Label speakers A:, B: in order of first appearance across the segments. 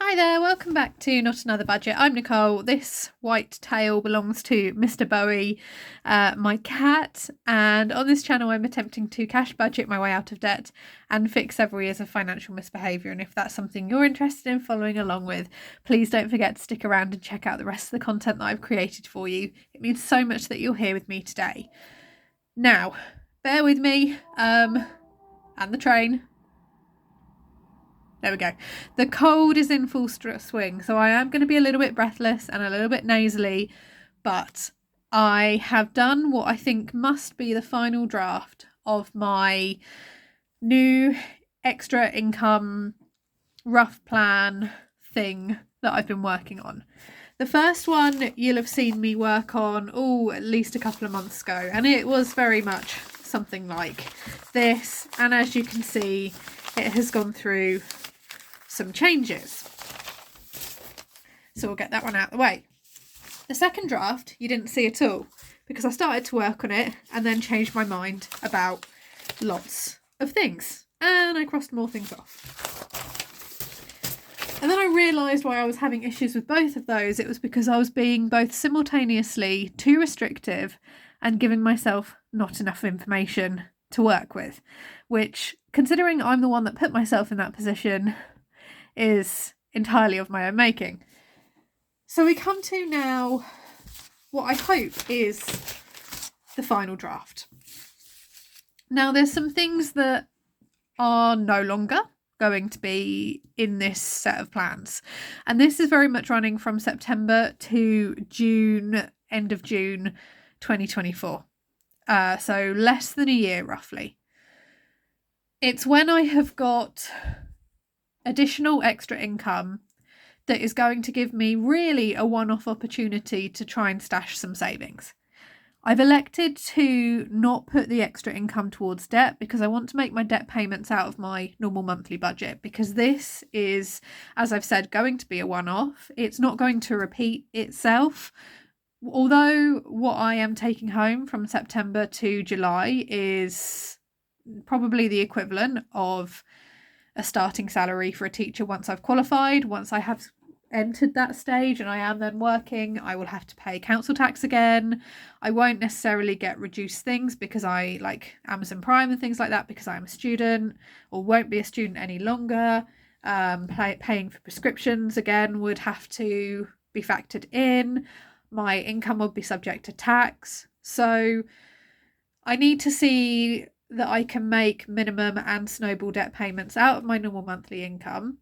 A: Hi there, welcome back to Not Another Budget. I'm Nicole. This white tail belongs to Mr. Bowie, my cat, and on this channel I'm attempting to cash budget my way out of debt and fix several years of financial misbehaviour. And if that's something you're interested in following along with, please don't forget to stick around and check out the rest of the content that I've created for you. It means so much that you're here with me today. Now, bear with me, and the train. There we go. The cold is in full swing, so I am going to be a little bit breathless and a little bit nasally, but I have done what I think must be the final draft of my new extra income rough plan thing that I've been working on. The first one you'll have seen me work on, at least a couple of months ago, and it was very much something like this, and as you can see, it has gone through some changes. So we'll get that one out of the way. The second draft you didn't see at all because I started to work on it and then changed my mind about lots of things and I crossed more things off. And then I realised why I was having issues with both of those. It was because I was being both simultaneously too restrictive and giving myself not enough information to work with, which, considering I'm the one that put myself in that position, is entirely of my own making. So we come to now what I hope is the final draft. Now there's some things that are no longer going to be in this set of plans, and this is very much running from September to June, end of June 2024, so less than a year roughly. It's when I have got additional extra income that is going to give me really a one-off opportunity to try and stash some savings. I've elected to not put the extra income towards debt because I want to make my debt payments out of my normal monthly budget, because this is, as I've said, going to be a one-off. It's not going to repeat itself. Although what I am taking home from September to July is probably the equivalent of a starting salary for a teacher once I've qualified. Once I have entered that stage and I am then working, I will have to pay council tax again. I won't necessarily get reduced things because I like Amazon Prime and things like that because I'm a student, or won't be a student any longer. Paying for prescriptions again would have to be factored in. My income would be subject to tax. So I need to see that I can make minimum and snowball debt payments out of my normal monthly income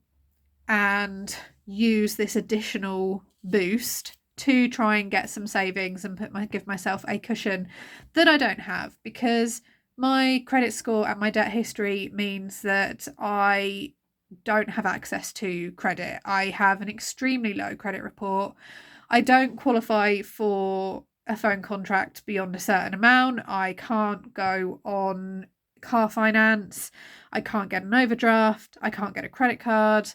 A: and use this additional boost to try and get some savings and give myself a cushion that I don't have, because my credit score and my debt history means that I don't have access to credit. I have an extremely low credit report. I don't qualify for a phone contract beyond a certain amount. I can't go on car finance. I can't get an overdraft. I can't get a credit card.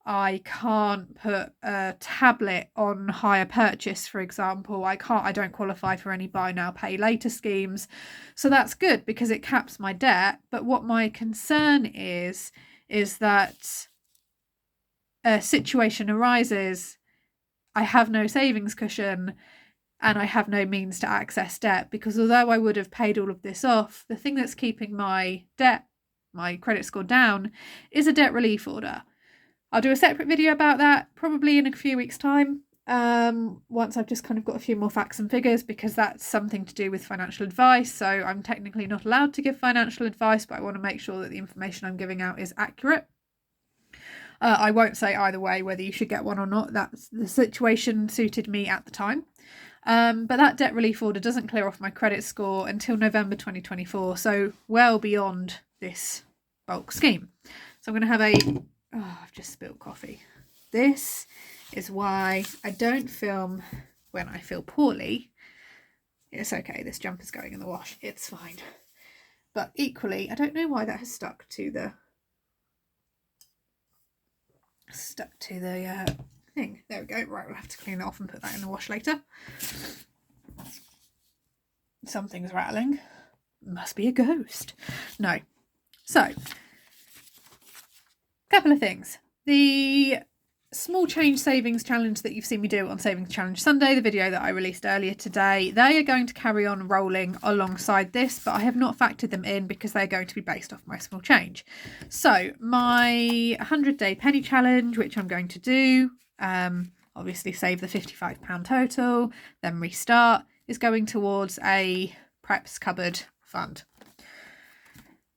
A: I can't put a tablet on hire purchase, for example. I don't qualify for any buy now, pay later schemes. So that's good because it caps my debt. But what my concern is that a situation arises, I have no savings cushion, and I have no means to access debt, because although I would have paid all of this off, the thing that's keeping my credit score down, is a debt relief order. I'll do a separate video about that probably in a few weeks' time, once I've just kind of got a few more facts and figures, because that's something to do with financial advice. So I'm technically not allowed to give financial advice, but I want to make sure that the information I'm giving out is accurate. I won't say either way whether you should get one or not. That's the situation suited me at the time. But that debt relief order doesn't clear off my credit score until November 2024, so well beyond this bulk scheme. So I'm going to have I've just spilled coffee. This is why I don't film when I feel poorly. It's okay, this jumper's going in the wash, it's fine. But equally, I don't know why that has stuck to the thing. There we go. Right, we'll have to clean it off and put that in the wash later. Something's rattling. Must be a ghost. No. So, couple of things. The small change savings challenge that you've seen me do on Savings Challenge Sunday, the video that I released earlier today, they are going to carry on rolling alongside this, but I have not factored them in because they're going to be based off my small change. So my 100-day penny challenge, which I'm going to do, obviously save the £55 total, then restart, is going towards a preps cupboard fund.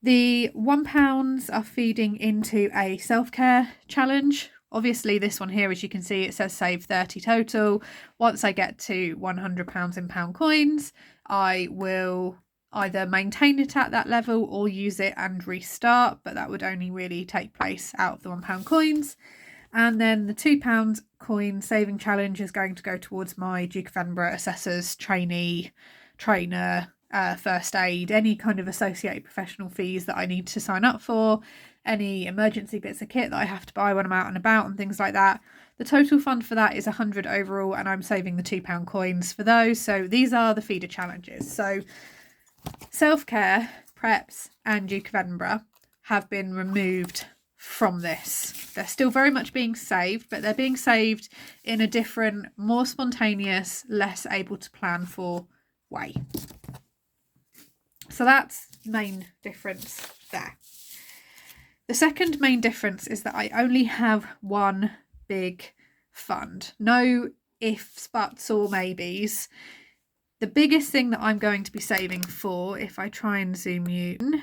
A: The £1 are feeding into a self-care challenge. Obviously this one here, as you can see, it says save 30 total. Once I get to £100 in pound coins, I will either maintain it at that level or use it and restart, but that would only really take place out of the £1 coins. And then the £2 coin saving challenge is going to go towards my Duke of Edinburgh assessors, trainee, trainer, first aid, any kind of associated professional fees that I need to sign up for, any emergency bits of kit that I have to buy when I'm out and about and things like that. The total fund for that is 100 overall, and I'm saving the £2 coins for those. So these are the feeder challenges. So self-care, preps and Duke of Edinburgh have been removed from this. They're still very much being saved, but they're being saved in a different, more spontaneous, less able to plan for way. So that's the main difference there. The second main difference is that I only have one big fund. No ifs, buts or maybes. The biggest thing that I'm going to be saving for, if I try and zoom you in,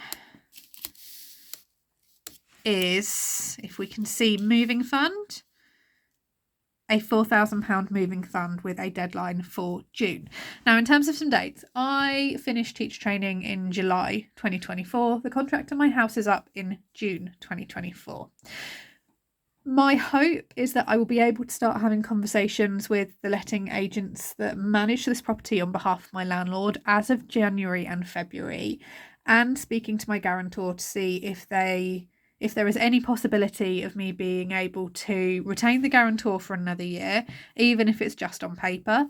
A: is, if we can see, moving fund. A £4,000 moving fund with a deadline for June. Now, in terms of some dates, I finished teacher training in July 2024. The contract on my house is up in June 2024. My hope is that I will be able to start having conversations with the letting agents that manage this property on behalf of my landlord as of January and February, and speaking to my guarantor to see if there is any possibility of me being able to retain the guarantor for another year, even if it's just on paper,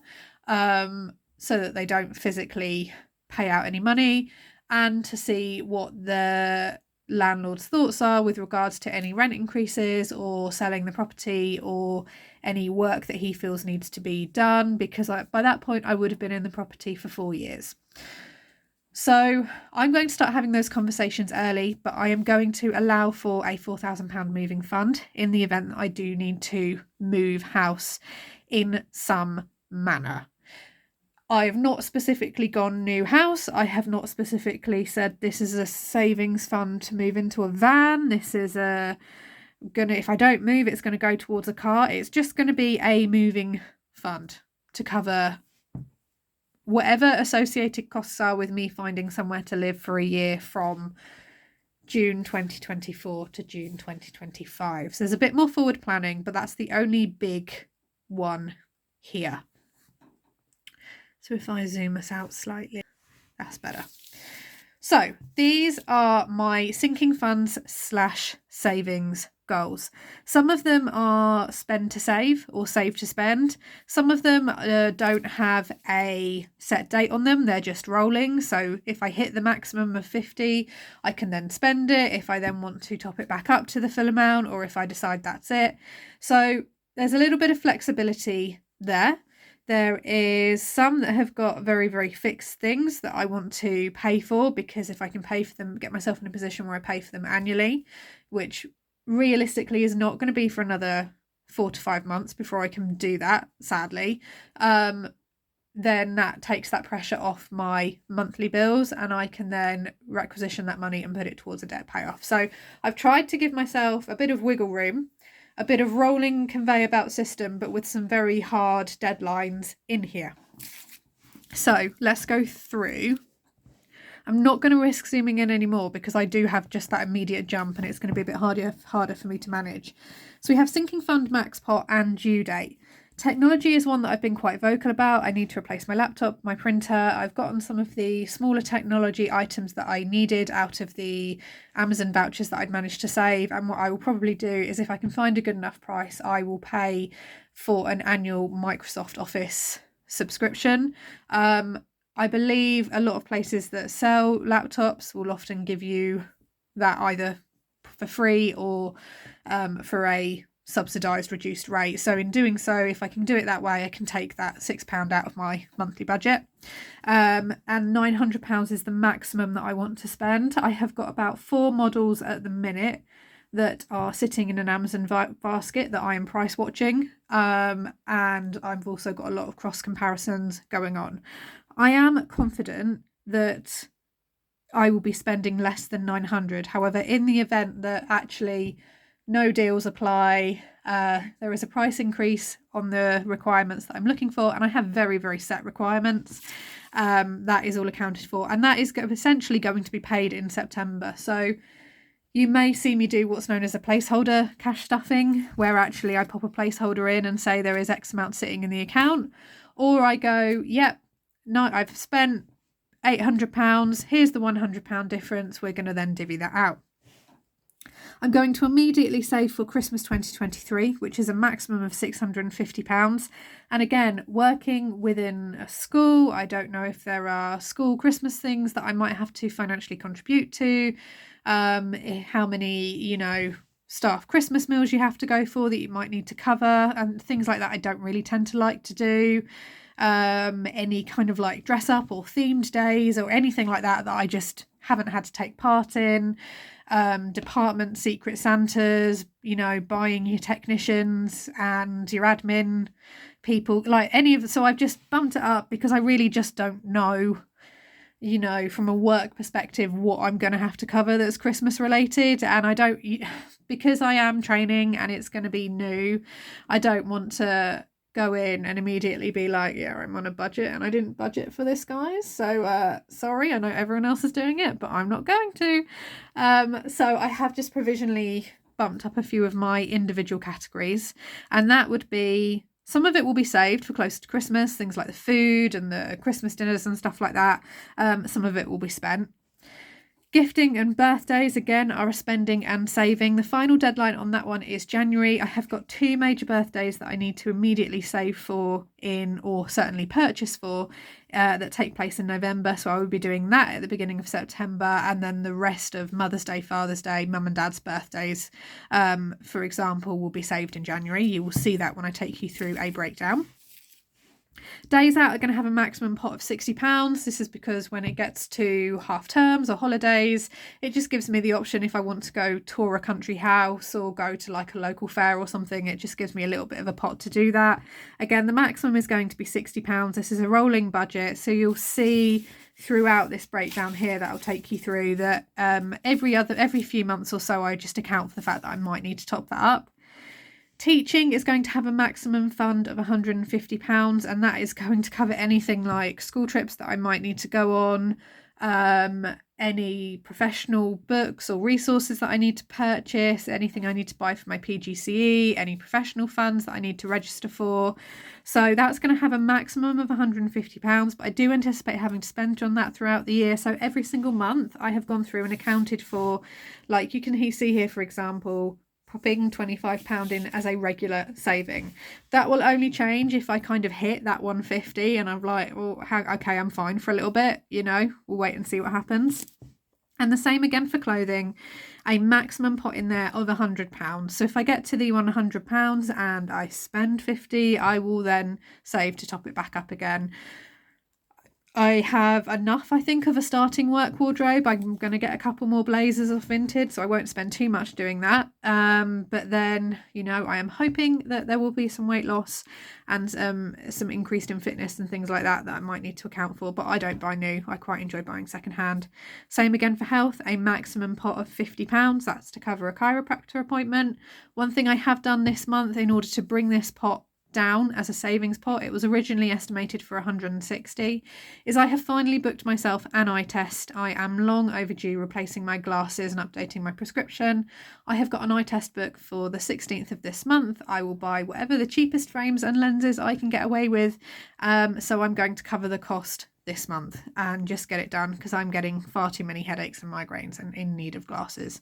A: so that they don't physically pay out any money, and to see what the landlord's thoughts are with regards to any rent increases or selling the property or any work that he feels needs to be done, because by that point I would have been in the property for 4 years. So I'm going to start having those conversations early, but I am going to allow for a £4,000 moving fund in the event that I do need to move house in some manner. I have not specifically gone new house. I have not specifically said this is a savings fund to move into a van. This is if I don't move, it's going to go towards a car. It's just going to be a moving fund to cover whatever associated costs are with me finding somewhere to live for a year from June 2024 to June 2025. So there's a bit more forward planning, but that's the only big one here. So if I zoom us out slightly, that's better. So these are my sinking funds / savings goals. Some of them are spend to save or save to spend. Some of them don't have a set date on them. They're just rolling. So if I hit the maximum of 50, I can then spend it if I then want to top it back up to the full amount, or if I decide that's it. So there's a little bit of flexibility there. There is some that have got very, very fixed things that I want to pay for, because if I can pay for them, get myself in a position where I pay for them annually, which realistically is not going to be for another 4 to 5 months before I can do that, sadly, then that takes that pressure off my monthly bills, and I can then requisition that money and put it towards a debt payoff. So I've tried to give myself a bit of wiggle room, a bit of rolling conveyor belt system, but with some very hard deadlines in here. So let's go through. I'm not going to risk zooming in anymore because I do have just that immediate jump, and it's going to be a bit harder for me to manage. So we have sinking fund, max pot and due date. Technology is one that I've been quite vocal about. I need to replace my laptop, my printer. I've gotten some of the smaller technology items that I needed out of the Amazon vouchers that I'd managed to save. And what I will probably do is, if I can find a good enough price, I will pay for an annual Microsoft Office subscription. I believe a lot of places that sell laptops will often give you that either for free or for a subsidised reduced rate. So in doing so, if I can do it that way, I can take that £6 out of my monthly budget. And £900 is the maximum that I want to spend. I have got about 4 models at the minute that are sitting in an Amazon basket that I am price watching, and I've also got a lot of cross comparisons going on. I am confident that I will be spending less than 900. However, in the event that actually no deals apply, there is a price increase on the requirements that I'm looking for, and I have very, very set requirements. That is all accounted for, and that is essentially going to be paid in September. So you may see me do what's known as a placeholder cash stuffing, where actually I pop a placeholder in and say there is X amount sitting in the account, or I go, yep, no, I've spent £800, here's the £100 difference, we're going to then divvy that out. I'm going to immediately save for Christmas 2023, which is a maximum of £650. And again, working within a school, I don't know if there are school Christmas things that I might have to financially contribute to, how many, staff Christmas meals you have to go for that you might need to cover, and things like that I don't really tend to like to do. Any kind of like dress up or themed days or anything like that I just haven't had to take part in. Department secret Santas, buying your technicians and your admin people, like any of. So I've just bumped it up because I really just don't know, from a work perspective, what I'm going to have to cover that's Christmas related. And I don't, because I am training and it's going to be new, I don't want to go in and immediately be like, yeah, I'm on a budget and I didn't budget for this, guys. So sorry, I know everyone else is doing it, but I'm not going to. So I have just provisionally bumped up a few of my individual categories, and that would be, some of it will be saved for closer to Christmas, things like the food and the Christmas dinners and stuff like that. Some of it will be spent. Gifting and birthdays, again, are a spending and saving. The final deadline on that one is January. I have got 2 major birthdays that I need to immediately save for or certainly purchase for, that take place in November. So I will be doing that at the beginning of September. And then the rest of Mother's Day, Father's Day, Mum and Dad's birthdays, for example, will be saved in January. You will see that when I take you through a breakdown. Days out are going to have a maximum pot of £60. This is because when it gets to half terms or holidays, it just gives me the option if I want to go tour a country house or go to like a local fair or something. It just gives me a little bit of a pot to do that. Again, the maximum is going to be £60. This is a rolling budget, so you'll see throughout this breakdown here that I'll take you through that every few months or so I just account for the fact that I might need to top that up. Teaching is going to have a maximum fund of £150, and that is going to cover anything like school trips that I might need to go on, any professional books or resources that I need to purchase, anything I need to buy for my PGCE, any professional funds that I need to register for. So that's going to have a maximum of £150, but I do anticipate having to spend on that throughout the year. So every single month I have gone through and accounted for, like you can see here, for example, popping £25 in as a regular saving. That will only change if I kind of hit that 150 and I'm like, well, okay, I'm fine for a little bit, we'll wait and see what happens. And the same again for clothing, a maximum pot in there of £100. So if I get to the £100 and I spend 50, I will then save to top it back up again. I have enough, I think, of a starting work wardrobe. I'm going to get a couple more blazers off Vinted, so I won't spend too much doing that. But then, I am hoping that there will be some weight loss and some increased in fitness and things like that I might need to account for. But I don't buy new. I quite enjoy buying secondhand. Same again for health, a maximum pot of £50. That's to cover a chiropractor appointment. One thing I have done this month in order to bring this pot down as a savings pot, it was originally estimated for 160, is I have finally booked myself an eye test. I am long overdue replacing my glasses and updating my prescription. I have got an eye test booked for the 16th of this month. I will buy whatever the cheapest frames and lenses I can get away with, so I'm going to cover the cost this month and just get it done because I'm getting far too many headaches and migraines and in need of glasses.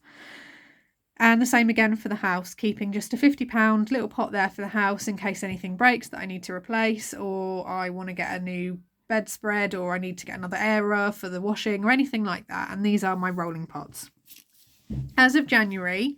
A: And the same again for the house, keeping just a £50 little pot there for the house in case anything breaks that I need to replace, or I want to get a new bedspread, or I need to get another airer for the washing or anything like that. And these are my rolling pots. As of January,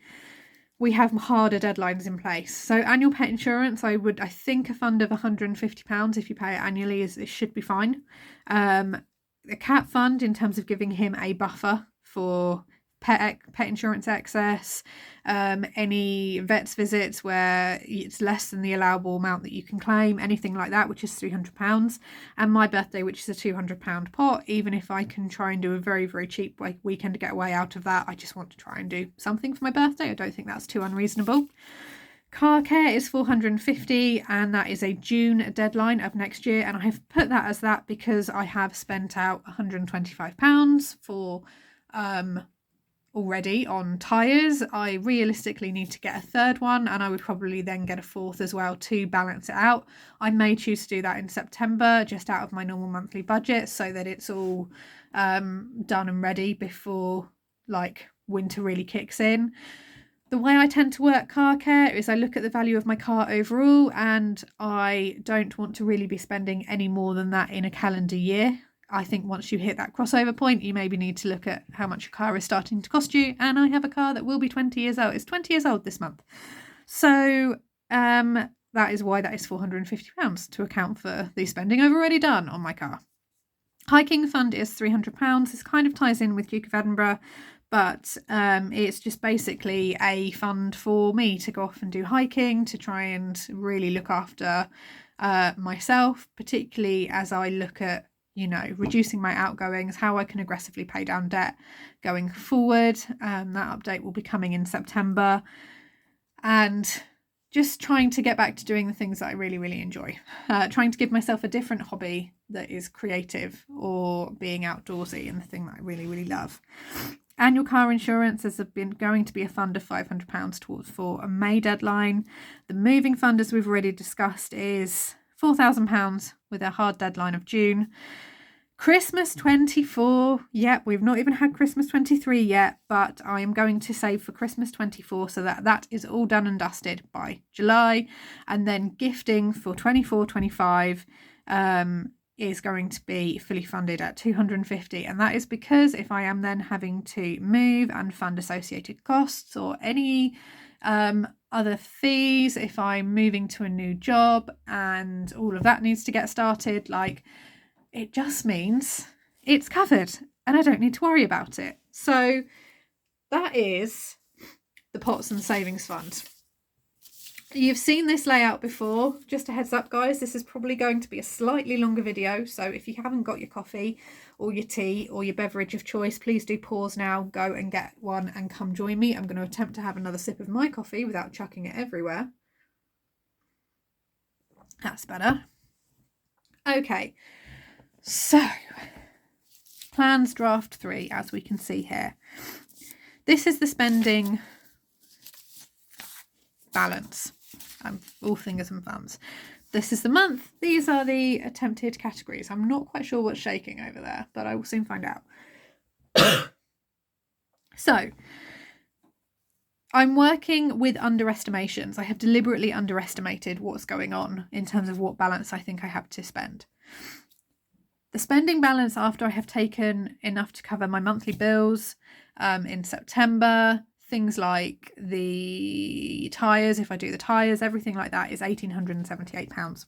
A: we have harder deadlines in place. So annual pet insurance, I think a fund of £150 if you pay it annually it should be fine. The cat fund, in terms of giving him a buffer for pet insurance excess, any vet's visits where it's less than the allowable amount that you can claim, anything like that, which is £300, and my birthday, which is a £200 pot. Even if I can try and do a very, very cheap weekend getaway out of that, I just want to try and do something for my birthday. I don't think that's too unreasonable. Car care is £450, and that is a June deadline of next year, and I have put that as that because I have spent out £125 for already on tyres. I realistically need to get a third one, and I would probably then get a fourth as well to balance it out. I may choose to do that in September, just out of my normal monthly budget, so that it's all done and ready before winter really kicks in. The way I tend to work car care is I look at the value of my car overall, and I don't want to really be spending any more than that in a calendar year. I think once you hit that crossover point, you maybe need to look at how much your car is starting to cost you. And I have a car that will be 20 years old. It's 20 years old this month. So that is why that is £450 to account for the spending I've already done on my car. Hiking fund is £300. This kind of ties in with Duke of Edinburgh, but it's just basically a fund for me to go off and do hiking, to try and really look after myself, particularly as I look at reducing my outgoings, how I can aggressively pay down debt going forward. That update will be coming in September, and just trying to get back to doing the things that I really, really enjoy. Trying to give myself a different hobby that is creative or being outdoorsy, and the thing that I really, really love. Annual car insurance has been going to be a fund of £500 towards for a May deadline. The moving fund, as we've already discussed, is £4,000 with a hard deadline of June. Christmas 24, we've not even had Christmas 23 yet, but I am going to save for Christmas 24 so that is all done and dusted by July. And then gifting for 24-25 is going to be fully funded at £250, and that is because if I am then having to move and fund associated costs or any other fees, if I'm moving to a new job and all of that needs to get started, it just means it's covered and I don't need to worry about it. So that is the Pots and Savings Fund. You've seen this layout before. Just a heads up, guys, this is probably going to be a slightly longer video, so if you haven't got your coffee or your tea or your beverage of choice, please do pause now, go and get one and come join me. I'm going to attempt to have another sip of my coffee without chucking it everywhere. That's better. Okay, so plans draft 3, as we can see here. This is the spending balance. All fingers and thumbs. This is the month. These are the attempted categories. I'm not quite sure what's shaking over there, but I will soon find out. So I'm working with underestimations. I have deliberately underestimated what's going on in terms of what balance I think I have to spend. The spending balance after I have taken enough to cover my monthly bills in September, things like the tyres, if I do the tyres, everything like that, is £1,878.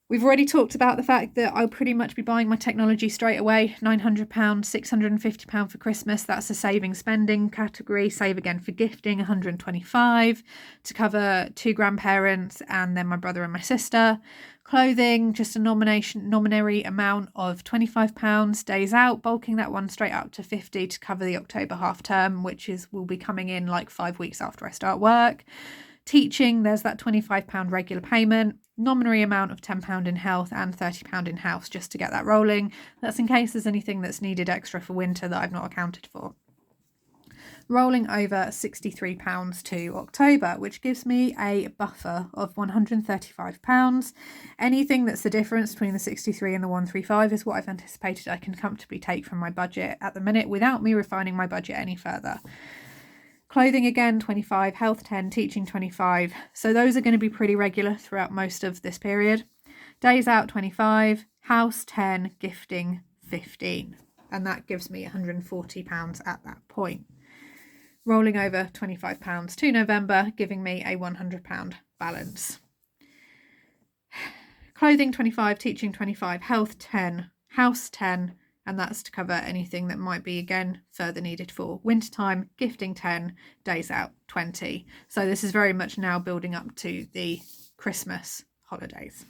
A: We've already talked about the fact that I'll pretty much be buying my technology straight away. £900, £650 for Christmas. That's a saving spending category. Save again for gifting, £125 to cover 2 grandparents and then my brother and my sister. Clothing, just a nominary amount of £25. Days out, bulking that one straight up to £50 to cover the October half term, which will be coming in 5 weeks after I start work. Teaching, there's that £25 regular payment, nominary amount of £10 in health and £30 in house, just to get that rolling. That's in case there's anything that's needed extra for winter that I've not accounted for. Rolling over £63 to October, which gives me a buffer of £135. Anything that's the difference between the 63 and the 135 is what I've anticipated I can comfortably take from my budget at the minute without me refining my budget any further. Clothing again, 25, health 10, teaching 25. So those are going to be pretty regular throughout most of this period. Days out, 25, house 10, gifting 15. And that gives me £140 at that point. rolling over £25 to November, giving me a £100 balance. Clothing 25, teaching 25, health 10, house 10, and that's to cover anything that might be again further needed for wintertime. Gifting 10, days out 20. So this is very much now building up to the Christmas holidays.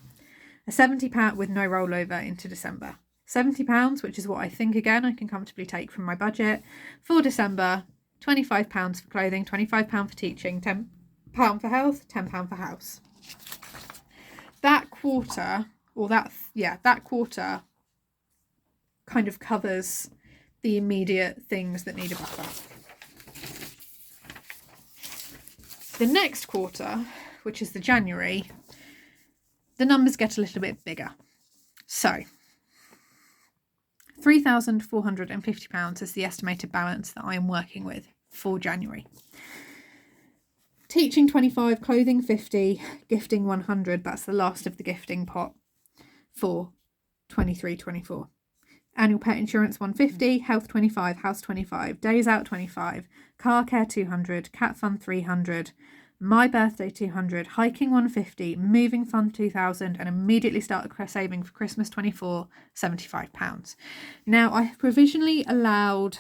A: A £70 with no rollover into December. £70, which is what I think again I can comfortably take from my budget for December. £25 for clothing, £25 for teaching, £10 for health, £10 for house. That quarter, that quarter kind of covers the immediate things that need a buffer. The next quarter, which is the January, the numbers get a little bit bigger. So £3,450 is the estimated balance that I am working with for January. Teaching 25, clothing 50, gifting 100. That's the last of the gifting pot for 23-24. Annual pet insurance 150, health 25, house 25, days out 25, car care 200, cat fund 300, my birthday 200, hiking 150, moving fund 2000, and immediately start saving for Christmas 24, £75. Now I have provisionally allowed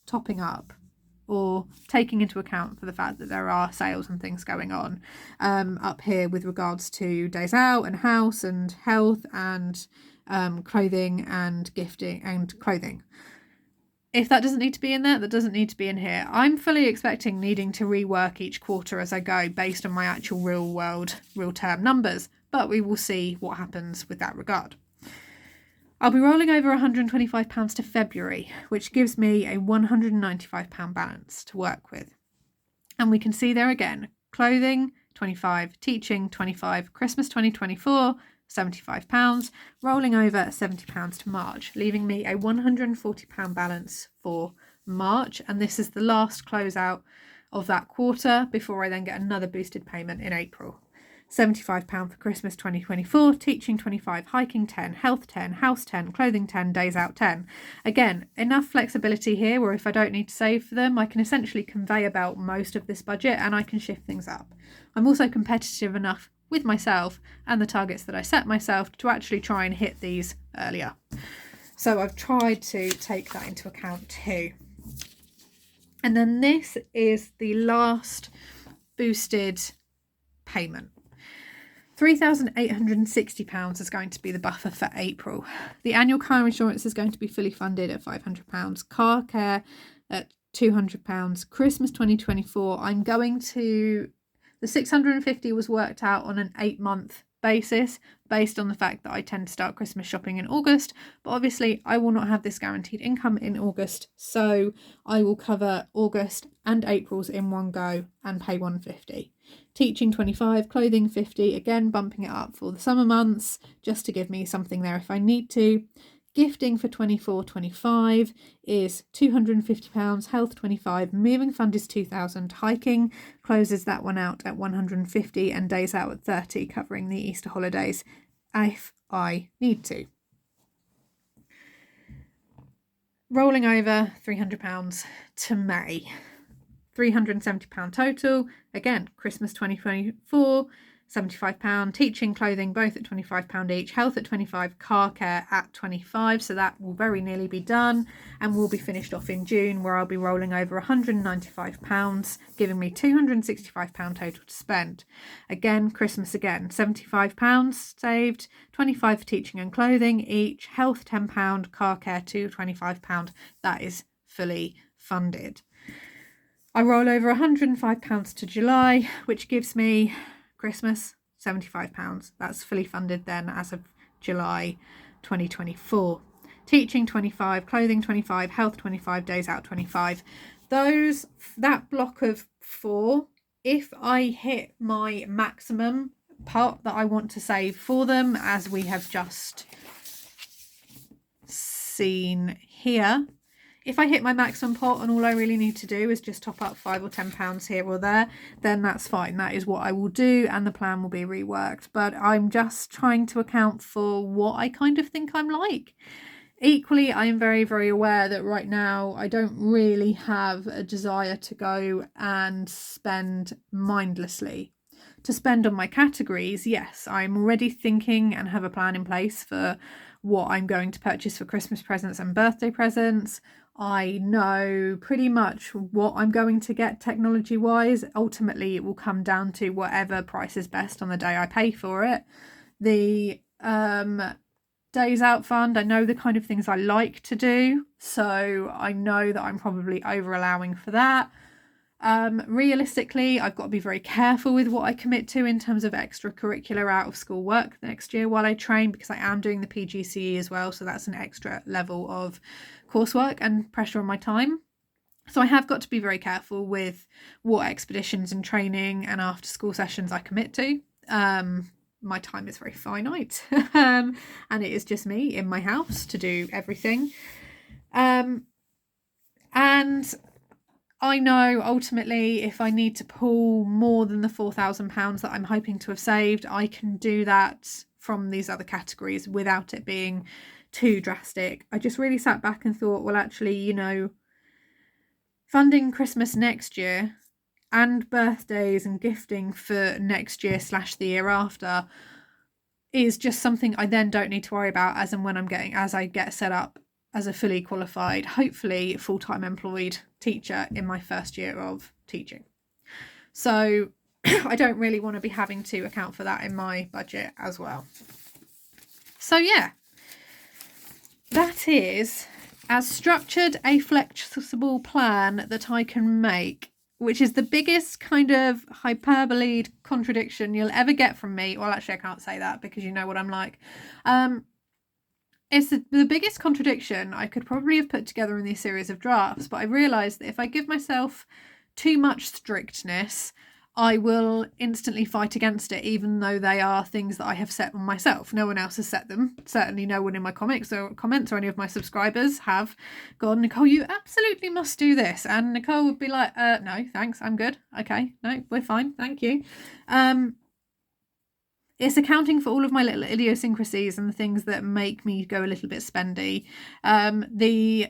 A: topping up or taking into account for the fact that there are sales and things going on up here with regards to days out and house and health and clothing and gifting and clothing. If that doesn't need to be in there, that doesn't need to be in here. I'm fully expecting needing to rework each quarter as I go based on my actual real term numbers, but we will see what happens with that regard. I'll be rolling over £125 to February, which gives me a £195 balance to work with. And we can see there again, clothing 25, teaching 25, Christmas 2024, £75, rolling over £70 to March, leaving me a £140 balance for March. And this is the last closeout of that quarter before I then get another boosted payment in April. £75 for Christmas 2024, teaching 25, hiking 10, health 10, house 10, clothing 10, days out 10. Again, enough flexibility here where if I don't need to save for them, I can essentially convey about most of this budget and I can shift things up. I'm also competitive enough with myself and the targets that I set myself to actually try and hit these earlier. So I've tried to take that into account too. And then this is the last boosted payment. £3,860 is going to be the buffer for April. The annual car insurance is going to be fully funded at £500. Car care at £200. Christmas 2024, I'm going to... The 650 was worked out on an 8-month basis based on the fact that I tend to start Christmas shopping in August, but obviously I will not have this guaranteed income in August, so I will cover August and April's in one go and pay £150. Teaching 25, clothing 50, again bumping it up for the summer months just to give me something there if I need to. Gifting for 24-25 is £250, health 25, moving fund is 2000, hiking closes that one out at 150 and days out at 30, covering the Easter holidays if I need to. Rolling over £300 to May. £370 total. Again, Christmas 2024, £75, teaching, clothing both at £25 each, health at £25, car care at £25, so that will very nearly be done and will be finished off in June, where I'll be rolling over £195, giving me £265 total to spend. Again, Christmas again, £75 saved, £25 for teaching and clothing each, health £10, car care £25, that is fully funded. I roll over £105 to July, which gives me Christmas £75. That's fully funded then as of July 2024. Teaching 25, clothing 25, health 25, days out 25. That block of 4, if I hit my maximum part that I want to save for them, as we have just seen here, if I hit my maximum pot and all I really need to do is just top up £5 or £10 here or there, then that's fine. That is what I will do and the plan will be reworked. But I'm just trying to account for what I kind of think I'm like. Equally, I am very, very aware that right now I don't really have a desire to go and spend mindlessly. To spend on my categories, yes, I'm already thinking and have a plan in place for what I'm going to purchase for Christmas presents and birthday presents. I know pretty much what I'm going to get technology wise. Ultimately, it will come down to whatever price is best on the day I pay for it. The days out fund, I know the kind of things I like to do, so I know that I'm probably over allowing for that. Realistically, I've got to be very careful with what I commit to in terms of extracurricular out of school work next year while I train, because I am doing the PGCE as well, so that's an extra level of coursework and pressure on my time. So I have got to be very careful with what expeditions and training and after school sessions I commit to. My time is very finite, and it is just me in my house to do everything. And I know ultimately if I need to pull more than the £4,000 that I'm hoping to have saved, I can do that from these other categories without it being too drastic. I just really sat back and thought, well, actually, funding Christmas next year and birthdays and gifting for next year / the year after is just something I then don't need to worry about as and when as I get set up as a fully qualified, hopefully full-time employed teacher in my first year of teaching. So I don't really want to be having to account for that in my budget as well. So yeah, that is as structured a flexible plan that I can make, which is the biggest kind of hyperbole contradiction you'll ever get from me. Well, actually, I can't say that because you know what I'm like. It's the biggest contradiction I could probably have put together in these series of drafts, but I realised that if I give myself too much strictness, I will instantly fight against it, even though they are things that I have set on myself. No one else has set them. Certainly no one in my comments or any of my subscribers have gone, Nicole, you absolutely must do this. And Nicole would be like, no, thanks, I'm good. Okay, no, we're fine, thank you. It's accounting for all of my little idiosyncrasies and the things that make me go a little bit spendy. The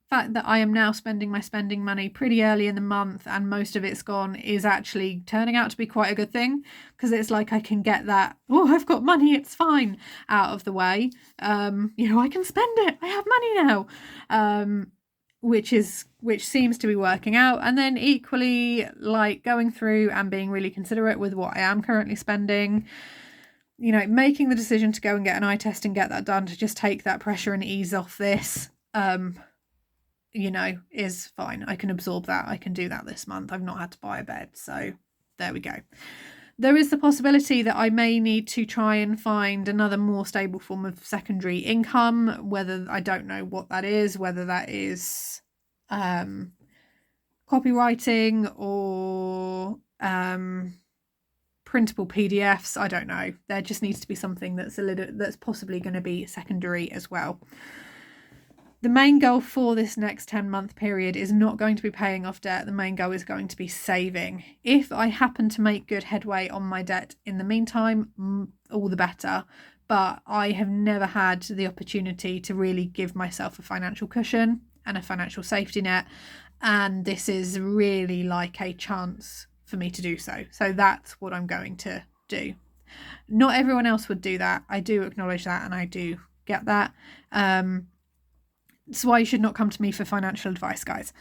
A: fact that I am now spending my spending money pretty early in the month and most of it's gone is actually turning out to be quite a good thing, because it's like I can get that, oh, I've got money, it's fine, out of the way. I can spend it, I have money now, which seems to be working out. And then equally, like, going through and being really considerate with what I am currently spending, making the decision to go and get an eye test and get that done to just take that pressure and ease off this, is fine. I can absorb that. I can do that this month. I've not had to buy a bed. So there we go. There is the possibility that I may need to try and find another more stable form of secondary income, whether I don't know what that is, whether that is copywriting or printable PDFs. I don't know. There just needs to be something that's possibly going to be secondary as well. The main goal for this next 10-month period is not going to be paying off debt. The main goal is going to be saving. If I happen to make good headway on my debt in the meantime, all the better. But I have never had the opportunity to really give myself a financial cushion and a financial safety net. And this is really like a chance for me to do so. So that's what I'm going to do. Not everyone else would do that. I do acknowledge that and I do get that. That's why you should not come to me for financial advice, guys.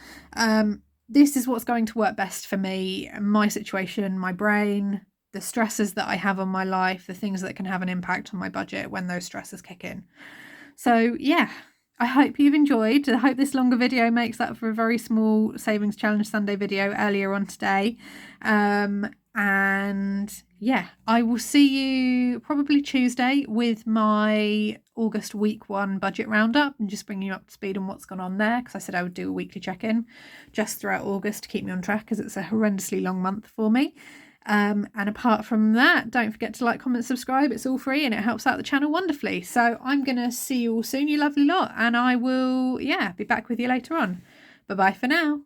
A: This is what's going to work best for me, my situation, my brain, the stresses that I have on my life, the things that can have an impact on my budget when those stresses kick in. So yeah, I hope you've enjoyed. I hope this longer video makes up for a very small Savings Challenge Sunday video earlier on today. And yeah, I will see you probably Tuesday with my August week 1 budget roundup and just bringing you up to speed on what's gone on there, because I said I would do a weekly check-in just throughout August to keep me on track, because it's a horrendously long month for me. And apart from that, don't forget to like, comment, subscribe. It's all free and it helps out the channel wonderfully. So I'm going to see you all soon, you lovely lot. And I will, be back with you later on. Bye-bye for now.